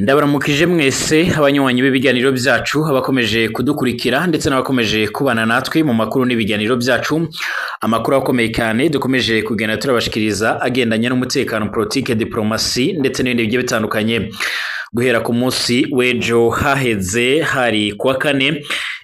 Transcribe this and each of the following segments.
Ndabaramukije mwese abanywanyi b'ibiganiro byacu abakomeje kudukurikira ndetse n'abakomeje kubana natwe mu makuru n'ibiganiro byacu. Amakuru akomeye cyane dukomeje kugenda turabashikiriza agendanye n'umutekano, politique, diplomasi ndetse n'ibindi bigiye bitandukanye. Guhera ku munsi w'ejo haheze hari kuwa kane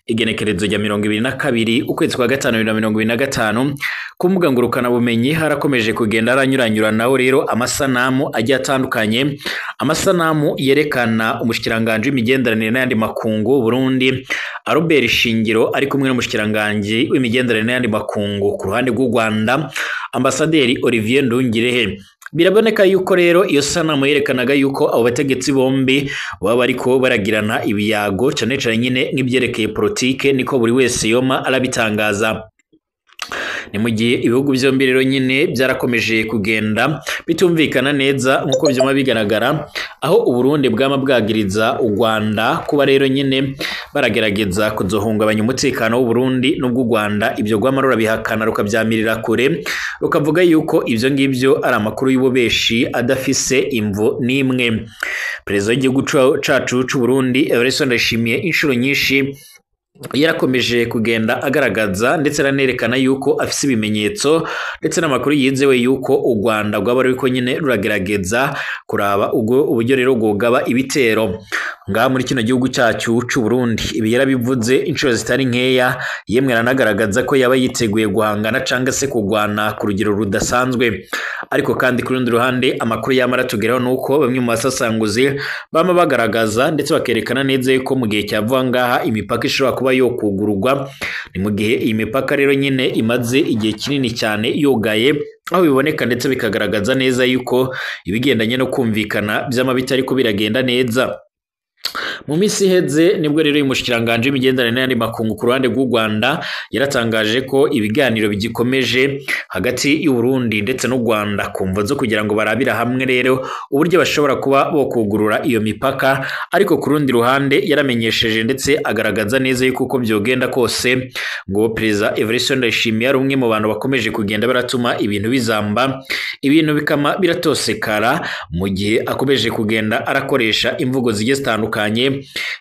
igenekerezo rya 22 ukwezi kwa gatanu 2025 ku mbuga ngurukana bumenyi harakomeje kugenda aranyuranyuranaho rero amasanamu agiye atandukanye, amasanamu yerekana umushikiranganje w'imigenderanire n'ayandi makungu Burundi Albert Shingiro ari kumwe n'umushikiranganje w'imigenderanire n'ayandi makungu ku ruhande rw'u Rwanda Ambasaderi Olivier Nduhungirehe. Biraboneka yuko rero iyo sanamu yerekanaga yuko abo bategetsi bombi baba bariko baragirana ibiyago cane cane nyine nk'ibyerekeye politike, niko buri wese yoma arabitangaza. Ni mu gihe ibihugu byombi rero nyine byarakomeje kugenda bitumvikana neza nkuko byoma bigaragara, aho Uburundi bwama bwagiriza u Rwanda kuba rero nyine baragerageza kuzohungabanya umutekano w'u Burundi n'ubwo u Rwanda ibyo rwamarura bihakana rukabyamirira kure, rukavuga yuko ivyo ngivyo ari amakuru y'ububeshi adafise imvo n'imwe. Perezida w'igihugu cacu c'u Burundi Evariste Ndayishimiye inshuro nyinshi yarakomeje kugenda agaragaza ndetse aranerekana yuko afise ibimenyetso ndetse n'amakuru yizewe yuko u Rwanda rwaba ruriko nyine ruragerageza kuraba ubwo uburyo rero bwogaba ibitero ngaha muri kino gihugu cyacu c'u Burundi. Ibi yarabivuze inshuro zitari nkeya, yemwe aranagaragaza ko yaba yiteguye guhangana canga se kugwana ku rugero rudasanzwe. Ariko kandi ku rundi ruhande amakuru yamara tugeraho nuko bamwe mu basasanguzi bama bagaragaza ndetse bakerekana neza yuko mu gihe cyavuga ngaha imipaka ishobora kuba yo kugururwa. Ni mu gihe iyi mipaka rero nyine imaze igihe kinini cyane yogaye, aho biboneka ndetse bikagaragaza neza yuko ibigendanye no kumvikana by'amabita ariko biragenda neza. Mu minsi iheze nibwo rero umushikiranganje w'imigenderanire n'ayandi makungu ku ruhande rw'u Rwanda yaratangaje ko ibiganiro bigikomeje hagati y'u Burundi ndetse n'u Rwanda kumva zo kugira ngo barabira hamwe rero uburyo bashobora kuba bokugurura iyo mipaka. Ariko ku rundi ruhande yaramenyesheje ndetse agaragaza neza yuko uko byogenda kose ngo Perezida Evariste Ndayishimiye ari umwe mu bantu bakomeje kugenda baratuma ibintu bizamba, ibintu bikama biratosekara, mu gihe akomeje kugenda arakoresha imvugo zigiye zitandukanye,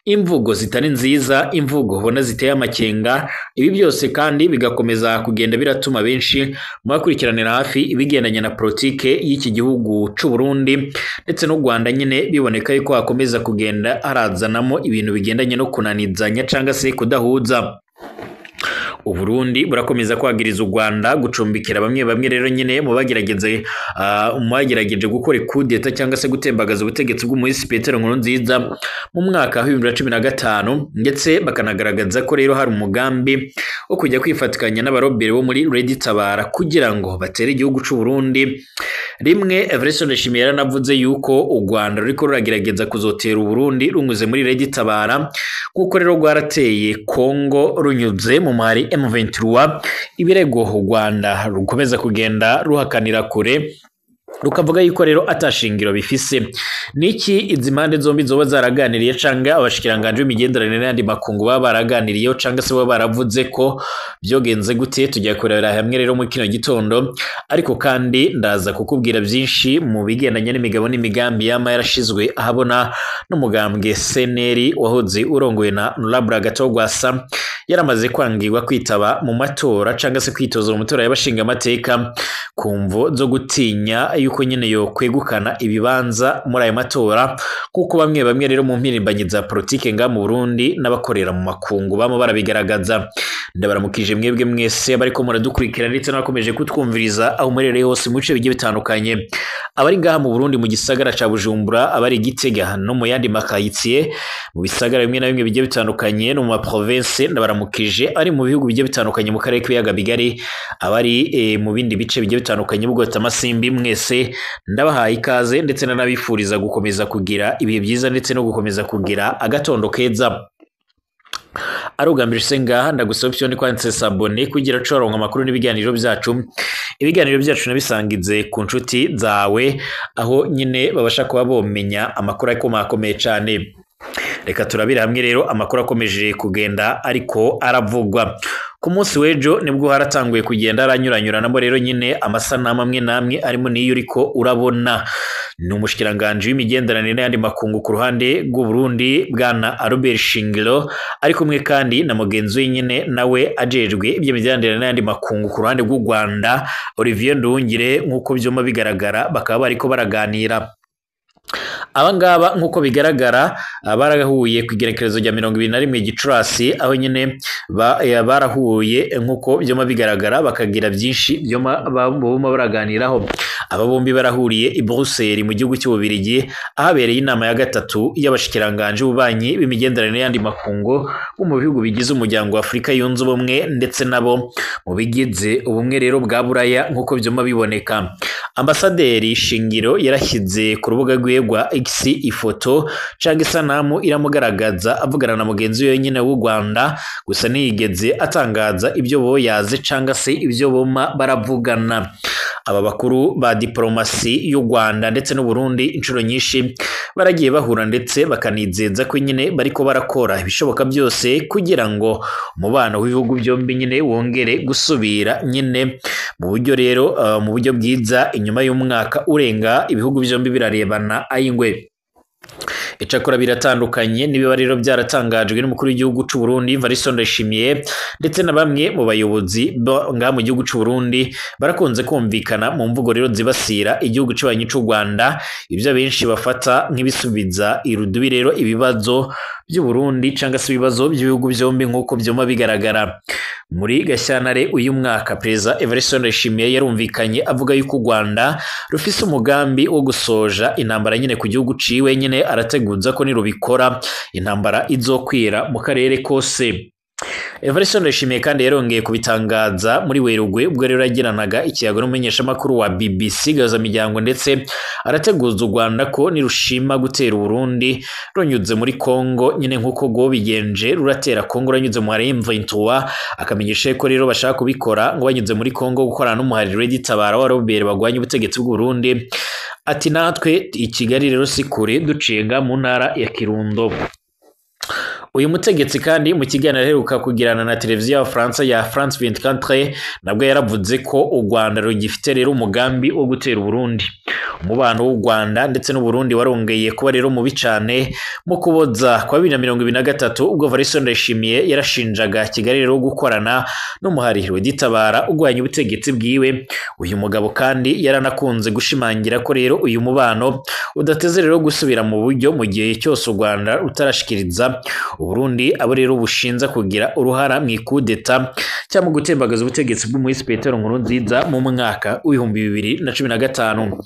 imvugo zitari nziza, imvugo ubona ziteye amakenga. Ibi byose kandi bigakomeza kugenda biratuma benshi mu bakurikiranira hafi ibigendanye na politike y'iki gihugu c'u Burundi ndetse n'u Rwanda nyine biboneka yuko hakomeza kugenda harazanamo ibintu bigendanye no kunanizanya canga se kudahuza. Uburundi burakomeza kwagiriza u Rwanda gucumbikira bamwe rero nyine mu bagerageje gukora kudeta cyangwa se gutembagaza ubutegetsi bw'umuhisi Petero Nkurunziza mu mwaka wa 2015, ndetse bakanagaragaza ko rero hari umugambi wo kujya kwifatikanya n'abarobere bo muri Red Tabara kugira ngo batere igihugu c'u Burundi. Rimwe Evariste Ndayishimiye yaranavuze yuko u Rwanda ruriko ruragerageza kuzotera u Burundi runyuze muri Red Tabara, kuko rero rwarateye Kongo runyuze mu mari M23. Ibirego u Rwanda rukomeza kugenda ruhakanira kure, rukavuga yuko rero atashingiro bifise. Niki izi mpande zombi zoba zaraganiriye canga abashikiranganje w'imigenderanire n'ayandi makungu baba baraganiriyeho canga se baba baravuze ko byogenze gute? Tujya kurera hamwe rero mu kino gitondo, ariko kandi ndaza kukubwira byinshi mu bigendanye n'imigabo n'imigambi yama yarashizwe ahabona n'umugambwe CNL wahoze urongoye na Honorable Gatogwasa yaramaze kwangirwa kwitaba mu matora canga se kwitoza mu matora y'abashinga amateka kumvo zo gutinya yuko nyine yo kwegukana ibibanza muri ayo matora, kuko bamwe rero mu mpirimbanyi za politike nga mu Burundi n'abakorera mu makungu bamo barabigaragaza. Ndabaramukije mwebwe mwese bariko muradukurikira ndetse n'abakomeje kutwumviriza aho murereye hose mu bice bigiye bitandukanye, abari ngaha mu Burundi mu gisagara ca Bujumbura, abari Gitega no mu yandi makayitsiye mu bisagara bimwe na bimwe bigiye bitandukanye no mu ma province. Ndabaramukije ari mu bihugu bigiye bitandukanye mu karere k'ibiyaga bigari, abari mu bindi bice bigiye bitandukanye bugota amasimbi, mwese ndabahaye ikaze ndetse nanabifuriza gukomeza kugira ibihe byiza ndetse no gukomeza kugira agatondo keza. Arugambira senga ndagusaba option ni kwanditse sabone kugira coronka amakuru n'ibiganiro byacu. Ibiganiro byacu nabisangize ku nshuti zawe aho nyine babasha kuba bomenya amakuru akomeye cyane. Reka turabira hamwe rero amakuru akomeje kugenda ariko aravugwa. Ku munsi w'ejo nibwo haratanguye kugenda aranyuranyuranamo rero nyine amasanamu amwe namwe arimo niyo uriko urabona. ni umushikiranganje w'imigenderanire n'ayandi makungu ku ruhande rw'u Burundi bwana Albert Shingiro ari kumwe kandi na mugenzi we nyene nawe ajejwe iby'imigenderanire n'ayandi makungu ku ruhande rw'u Rwanda Olivier Nduhungire nk'uko byoma bigaragara bakaba bariko baraganira. Abangaba nk'uko bigaragara barahuye ku igerekerezo rya 21 Gicurasi aho nyene barahuye nk'uko byoma bigaragara bakagira byinshi byoma baraganiraho. Aba bombi barahuriye i Bruxelles mu gihugu cy'Ububirigi ahabereye inama ya gatatu y'abashikiranganje ububanyi b'imigenderanire y'andi makungu bo mu bihugu bigize umuryango wa Afrika yunze ubumwe ndetse nabo mu bigize ubumwe rero bwa Buraya nk'uko byoma biboneka. Ambasaderi Shingiro yarashyize ku rubuga rwe rwa X ifoto cyangwa isanamu iramugaragaza avugana na mugenzi we nyine w'u Rwanda, gusa ntiyigeze atangaza ibyo bo yaze cyangwa se ibyo boma baravugana. Aba bakuru ba diplomasi y'u Rwanda ndetse n'u Burundi inshuro nyinshi baragiye bahura ndetse bakanizeza ko nyine bariko barakora ibishoboka byose kugira ngo umubano w'ibihugu byombi nyine wongere gusubira nyine mu buryo rero mu buryo bwiza inyuma y'umwaka urenga ibihugu byombi birarebana ayingwe. Icakora biratandukanye nibiba rero byaratangajwe n'umukuru w'igihugu cy'u Burundi Evariste Ndayishimiye ndetse na bamwe mu bayobozi nga mu gihugu cy'u Burundi barakunze kumvikana mu mvugo rero zibasira igihugu cy'abanyi cy'u Rwanda, ibyo benshi bafata nk'ibisubiza irudubi rero ibibazo by'u Burundi cyangwa se ibibazo by'ibihugu byombi nk'uko byoma bigaragara. Muri Gashyantare uyu mwaka Perezida Evariste Ndayishimiye yarumvikanye avuga yuko u Rwanda rufise umugambi wo gusoja intambara nyine ku gihugu ciwe nyine arateguza ko nirubikora intambara izokwira mu karere kose. Evariste Ndayishimiye kandi yarongeye kubitangaza muri Werurwe ubwo rero yagiranaga ikiyago n'umumenyeshamakuru wa BBC Gahuzamiryango ndetse arateguza u Rwanda ko nirushima gutera u Burundi runyuze muri Kongo nyine nk'uko go bigenje ruratera Kongo ranyuze mu M23, akamenyesha ko rero bashaka kubikora ngo banyuze muri Kongo gukorana n'umuhariri w'igitabara wa Robert bagwanye ubutegetsi bw'u Burundi. Ati natwe i Kigali rero sikure ducenga mu ntara ya Kirundo. Uyu mutegetsi kandi mu kiganiro aheruka kugirana na televiziyo ya France ya France 24 nabwo yaravuze ko u Rwanda rugifite rero umugambi wo gutera Burundi. Umubano w'u Rwanda ndetse n'u Burundi warongeye kuba rero mubi cyane mu kuboza kwa 2023 ubwo Evariste Ndayishimiye yarashinjaga Kigali rero gukorana n'umuhariri w'igitabara ugwanya ubutegetsi bwiwe. Uyu mugabo kandi yaranakunze gushimangira ko rero uyu mubano udateze rero gusubira mu buryo mu gihe cyose u Rwanda utarashikiriza Burundi abo rero bushinza kugira uruhara mu ikudeta cyangwa gutembagaza ubutegetsi bw'umuhisi Petero Nkurunziza mu mwaka w'2015.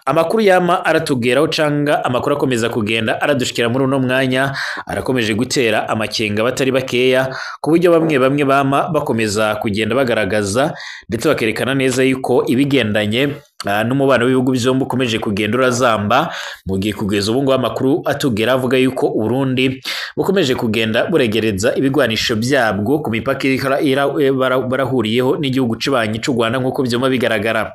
Amakuru yama aratugeraho canga amakuru akomeza kugenda aradushikira muri uno mwanya arakomeje gutera amakenga batari bakeya ku buryo bamwe bama bakomeza kugenda bagaragaza ndetse bakerekana neza yuko ibigendanye n'umubano w'ibihugu byombi ukomeje kugenda urazamba mu gihe kugeza ubu ngo amakuru atugera avuga yuko Burundi bukomeje kugenda buregereza ibigwanisho byabwo ku mipaka barahuriyeho n'igihugu cy'abanyi cy'u Rwanda nk'uko byoma bigaragara.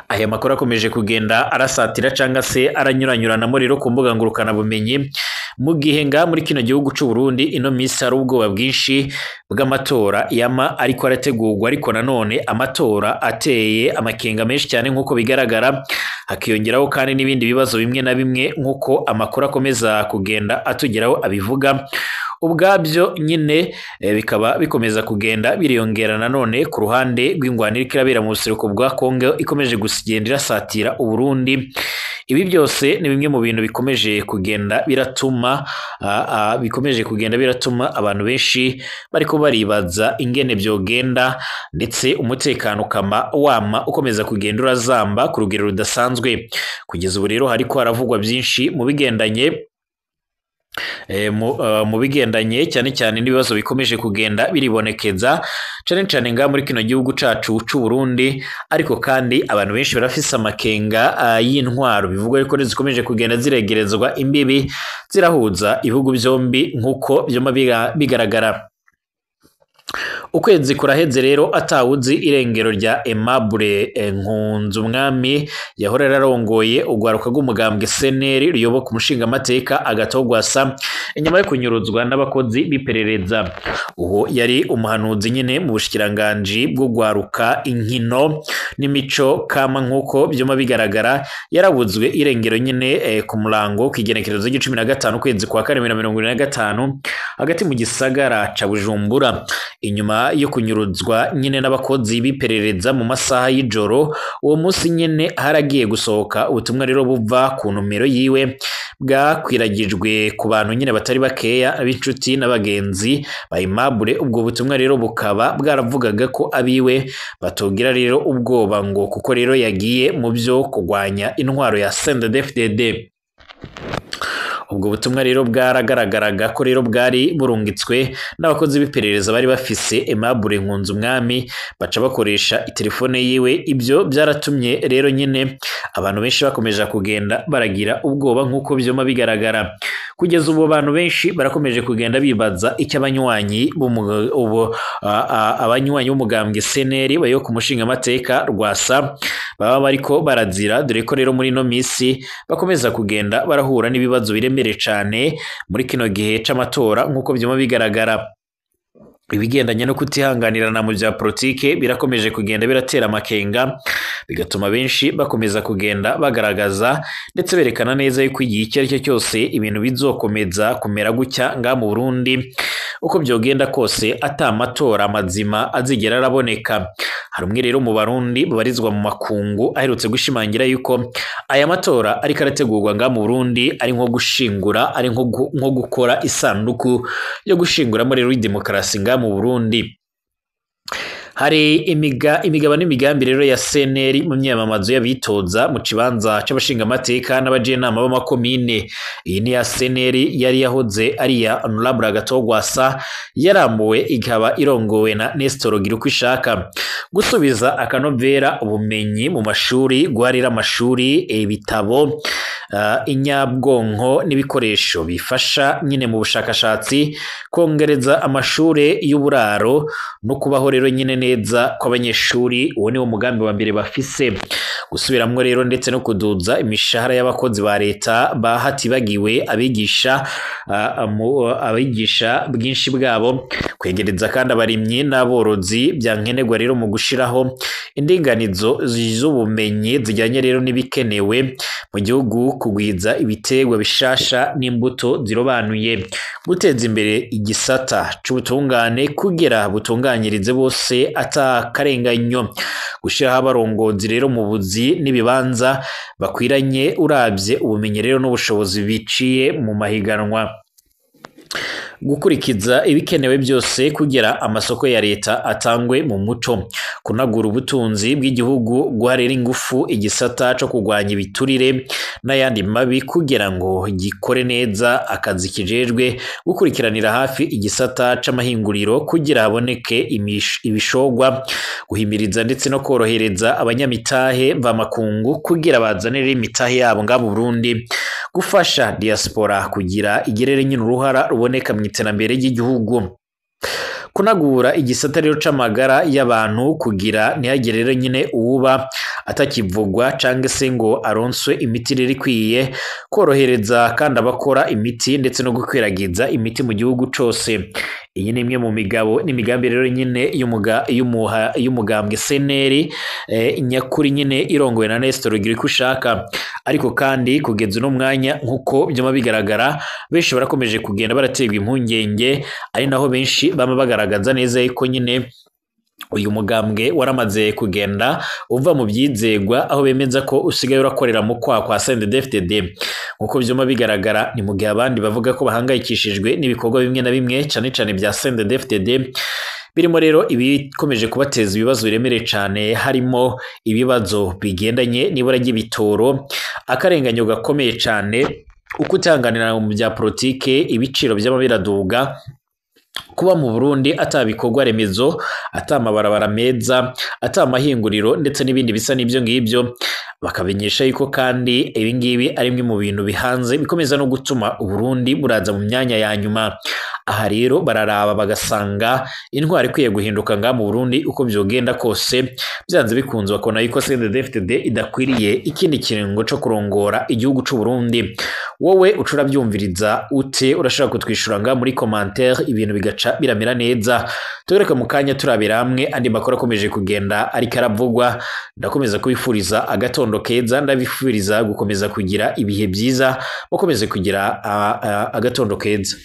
Aya makuru akomeje kugenda arasatira cyangwa se aranyuranyuranamo rero ku mbuga ngurukana bumenyi mu gihe nga muri kino gihugu cy'u Burundi ino minsi hari ubwoba bwinshi bw'amatora yama ariko arategurwa, ariko nanone amatora ateye amakenga menshi cyane nk'uko bigaragara, hakiyongeraho kandi n'ibindi bibazo bimwe na bimwe nk'uko amakuru akomeza kugenda atugeraho abivuga. Ubwabyo nyine bikaba bikomeza kugenda biriyongera nanone ku ruhande rw'ingwanire kirabera mu buseruko bwa Kongo ikomeje gusigenda irasatira u Burundi. Ibi byose ni bimwe mu bintu bikomeje kugenda biratuma abantu benshi bariko baribaza ingene byogenda ndetse umutekano kama wama ukomeza kugenda urazamba ku rugero rudasanzwe. Kugeza ubu rero hariko haravugwa byinshi mu bigendanye cyane cyane n'ibibazo bikomeje kugenda biribonekeza cyane nga muri kino gihugu cacu cy'u Burundi, ariko kandi abantu benshi barafise amakenga y'intwaro bivugwa yuko zikomeje kugenda ziregerezwa imbibi zirahuza ibihugu byombi nk'uko byoma bigaragara. ukwezi kuraheze rero atawuzi irengero rya Aimable Nkunzumwami yahora yararongoye ugwaruka rw'umugambwe CNL ruyoboka umushingamateka Agatogwasa inyuma yo kunyuruzwa n'abakozi biperereza. Uwo yari umuhanuzi nyine mu bushikiranganje bwo gwaruka inkino n'imico kama nkuko byoma bigaragara yarabuzwe irengero nyine ku murango kwigenekerezo g'15 kwezi kwa 2025 hagati mu gisagara ca Bujumbura. Inyuma yo kunyuruzwa nyine n'abakozi biperereza mu masaha y'ijoro, uwo munsi nyine haragiye gusohoka ubutumwa rero buva ku numero yiwe bwakwiragijwe ku bantu nyine batari bakeya ab'inshuti n'abagenzi ba Aimable. Ubwo butumwa rero bukaba bwaravugaga ko abiwe batogira rero ubwoba ngo kuko rero yagiye mu byo kugwanya intwaro ya CNDD-FDD. Ubwo butumwa rero bwaragaragaraga ko rero bwari burungitswe n'abakozi biperereza bari bafise Aimable Nkunzumwami baca bakoresha telefone yiwe. Ibyo byaratumye rero nyine abantu benshi bakomeje kugenda baragira ubwoba nkuko byoma bigaragara. Kugeza ubu abantu benshi barakomeje kugenda bibaza icyo abanywanyi b'umugambwe CNL bayo ku mushingamateka Rwasa baba bariko barazira, dore ko rero muri no misi bakomeza kugenda barahura n'ibibazo biremere cyane muri kino gihe c'amatora nkuko byoma bigaragara. Ibigendanye no kutihanganirana mu bya politike birakomeje kugenda biratera amakenga, bigatuma benshi bakomeza kugenda bagaragaza ndetse berekana neza yuko igihe icyo ari cyo cyose ibintu bizokomeza kumera gutya nga mu Burundi uko byogenda kose ata amatora mazima azigera araboneka. Hari umwe rero mu Barundi babarizwa mu makungu aherutse gushimangira yuko aya matora ariko arategurwa nga mu Burundi ari nko gushingura, ari nko gukora isanduku yo gushinguramo rero demokarasi nga mu Burundi. Hari imigabo n'imigambi rero ya CNL mu myamamazo y'abitoza mu kibanza c'abashingamateka n'abajenama b'amakomine. Iyi ni ya CNL yari yahoze ari ya Honorable Agatogwasa, yarambuwe ikaba irongowe na Nestor Girukwishaka. Gusubiza akanovera ubumenyi mu mashuri, guharira amashuri, ibitabo, inyabwonko n'ibikoresho bifasha nyine mu bushakashatsi, kongereza amashure y'uburaro no kubaho rero nyine neza kw'abanyeshuri. Uwo ni wo mugambi wa mbere bafise. Gusubiramwo rero ndetse no kuduza imishahara y'abakozi ba leta bahatibagiwe abigisha bwinshi bwabo, kwegereza kandi abarimyi n'aborozi byankenerwa rero mu gushiraho indinganizo z'ubumenyi zijyanye rero n'ibikenewe mu gihugu, kugwiza ibitegwa bishasha n'imbuto zirobanuye, guteza imbere igisata c'ubutungane kugira butunganyirize bose atakarenganyo, gushiraho abarongozi rero mu buzi n'ibibanza bakwiranye uravye ubumenyi rero n'ubushobozi biciye mu mahiganwa, gukurikiza ibikenewe byose kugira amasoko ya leta atangwe mu muco, kunagura ubutunzi bw'igihugu, guharira ingufu igisata co kugwanya ibiturire n'ayandi mabi kugira ngo gikore neza akazi kijejwe, gukurikiranira hafi igisata c'amahinguriro kugira haboneke ibishogwa, guhimiriza ndetse no korohereza abanyamitahe mvamakungu kugira bazanire imitahe yabo nga mu Burundi, gufasha diaspora kugira igerere nyine uruhara ruboneka mu iterambere ry'igihugu, kunagura igisata rero c'amagara y'abantu kugira ntihagire rero nyine uwuba atakivugwa canke se ngo aronswe imiti rero ikwiye, korohereza kandi abakora imiti ndetse no gukwiragiza imiti mu gihugu cose. Iyi ni imwe mu migabo n'imigambi rero nyine y'umugambwe CNL nyakuri nyine irongowe na Nestor Girukwishaka. Ariko kandi kugeza uno mwanya nkuko byoma bigaragara, benshi barakomeje kugenda baraterwa impungenge, ari naho benshi bama bagaragaza neza yuko nyine uyu mugambwe waramaze kugenda uva mu byizegwa, aho bemeza ko usigaye urakorera mu kwa CNDD-FDD. Nkuko byoma bigaragara ni mu gihe abandi bavuga ko bahangayikishijwe n'ibikorwa bimwe na bimwe cyane cyane bya CNDD-FDD, birimo rero ibikomeje kubateza ibibazo biremereye cyane, harimo ibibazo bigendanye n'ibura ry'ibitoro, akarenganyo gakomeye cyane, ukutihanganira mu bya politike, ibiciro by'amabiraduga, kuba mu Burundi atabikorwa remezo, atamabarabara meza, atamahinguriro ndetse n'ibindi bisa n'ibyo ngibyo. Bakabenyesha yuko kandi ibingibi ari imwe mu bintu bihanze bikomeza no gutuma Uburundi buraza mu myanya ya nyuma. aha rero bararaba bagasanga intwari ikwiye guhinduka nga mu Burundi uko vyogenda kose byanze bikunze bakona yuko CNDD-FDD idakwiriye ikindi kiringo co kurongora igihugu c'u Burundi. Wowe ucura byumviriza ute? Urashaka kutwishura nga muri commentaire ibintu bigaca biramera neza. Tugereka mu kanya turabira hamwe andi makuru akomeje kugenda ariko aravugwa. Ndakomeza kubifuriza agatondo keza, ndabifuriza gukomeza kugira ibihe byiza, mukomeze kugira agatondo keza.